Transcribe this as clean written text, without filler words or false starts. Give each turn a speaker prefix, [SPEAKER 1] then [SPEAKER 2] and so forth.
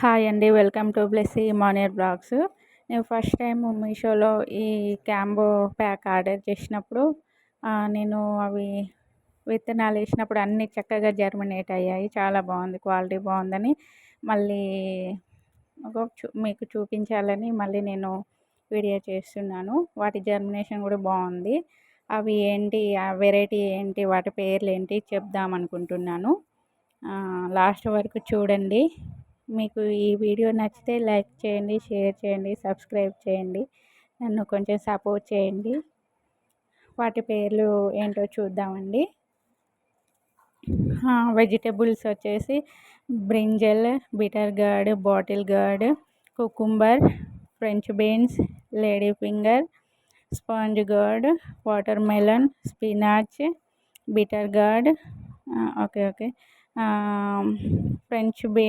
[SPEAKER 1] Hi అండి. Welcome to Blessy Manier blogs. నేను first time మీషోలో ఈ క్యాంబో ప్యాక్ ఆర్డర్ చేసినప్పుడు నేను అవి విత్తనాలు వేసినప్పుడు అన్నీ చక్కగా జర్మినేట్ అయ్యాయి. చాలా బాగుంది, క్వాలిటీ బాగుందని మళ్ళీ మీకు చూపించాలని మళ్ళీ నేను వీడియో చేస్తున్నాను. వాటి జర్మినేషన్ కూడా బాగుంది. అవి ఏంటి, ఆ వెరైటీ ఏంటి, వాటి పేర్లు ఏంటి చెప్దాం అనుకుంటున్నాను. లాస్ట్ వరకు చూడండి. మీకు ఈ వీడియో నచ్చితే లైక్ చేయండి, షేర్ చేయండి, సబ్స్క్రైబ్ చేయండి, నన్ను కొంచెం సపోర్ట్ చేయండి. వాటి పేర్లు ఏంటో చూద్దామండి. వెజిటబుల్స్ వచ్చేసి brinjal, bitter gourd, bottle gourd, cucumber, French beans, lady finger, sponge gourd, water melon, spinach, bitter gourd, okay French beans,